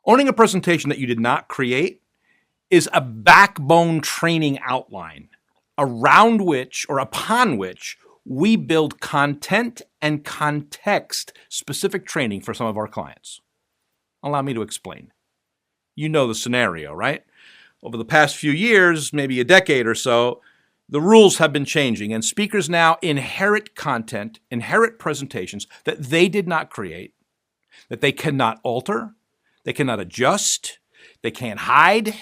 Owning a presentation that you did not create is a backbone training outline around which or upon which we build content and context-specific training for some of our clients. Allow me to explain. You know the scenario, right? Over the past few years, maybe a decade or so, the rules have been changing, and speakers now inherit content, inherit presentations that they did not create, that they cannot alter, they cannot adjust, they can't hide.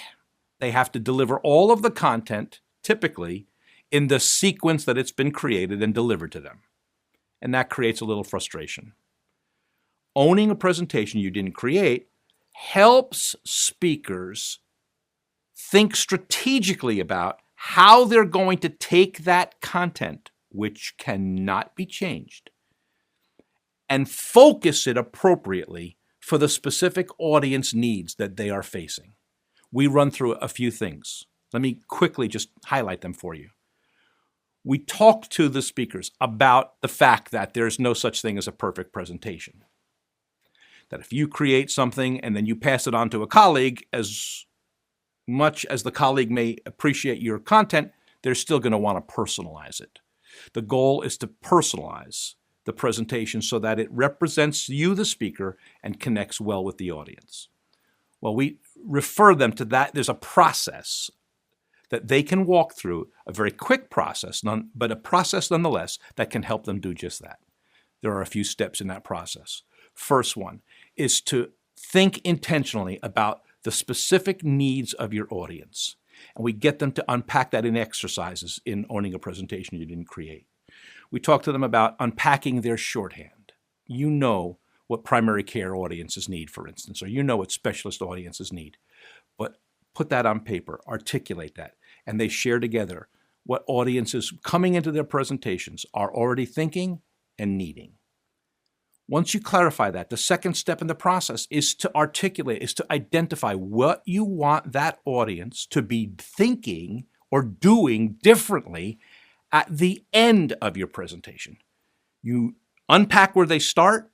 They have to deliver all of the content, typically, in the sequence that it's been created and delivered to them. And that creates a little frustration. Owning a presentation you didn't create helps speakers think strategically about how they're going to take that content, which cannot be changed, and focus it appropriately for the specific audience needs that they are facing. We run through a few things. Let me quickly just highlight them for you. We talk to the speakers about the fact that there's no such thing as a perfect presentation. That if you create something and then you pass it on to a colleague, as much as the colleague may appreciate your content, they're still going to want to personalize it. The goal is to personalize the presentation so that it represents you, the speaker, and connects well with the audience. Well, we refer them to that. There's a process that they can walk through, a very quick process, but a process nonetheless that can help them do just that. There are a few steps in that process. First one is to think intentionally about the specific needs of your audience. And we get them to unpack that in exercises in owning a presentation you didn't create. We talk to them about unpacking their shorthand. You know what primary care audiences need, for instance, or you know what specialist audiences need. But put that on paper, articulate that, and they share together what audiences coming into their presentations are already thinking and needing. Once you clarify that, the second step in the process is to articulate, is to identify what you want that audience to be thinking or doing differently at the end of your presentation. You unpack where they start,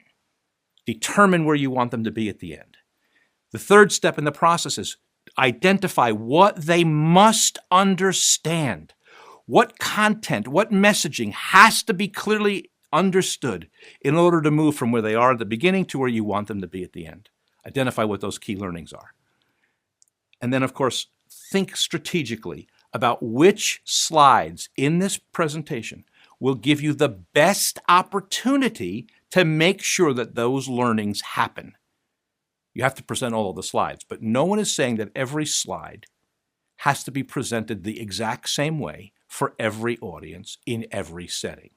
determine where you want them to be at the end. The third step in the process is identify what they must understand. What content, what messaging has to be clearly understood in order to move from where they are at the beginning to where you want them to be at the end. Identify what those key learnings are. And then, of course, think strategically about which slides in this presentation will give you the best opportunity to make sure that those learnings happen. You have to present all of the slides, but no one is saying that every slide has to be presented the exact same way for every audience in every setting.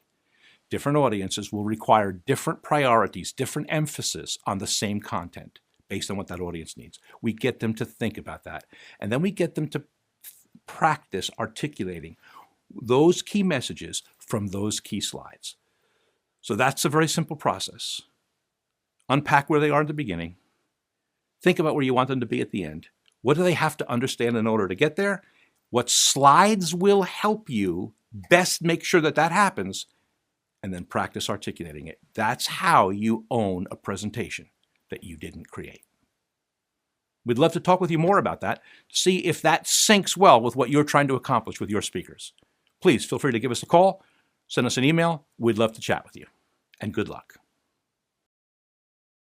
Different audiences will require different priorities, different emphasis on the same content based on what that audience needs. We get them to think about that, and then we get them to practice articulating those key messages from those key slides. So that's a very simple process. Unpack where they are at the beginning. Think about where you want them to be at the end. What do they have to understand in order to get there? What slides will help you best make sure that that happens? And then practice articulating it. That's how you own a presentation that you didn't create. We'd love to talk with you more about that, see if that syncs well with what you're trying to accomplish with your speakers. Please feel free to give us a call, send us an email. We'd love to chat with you. And good luck.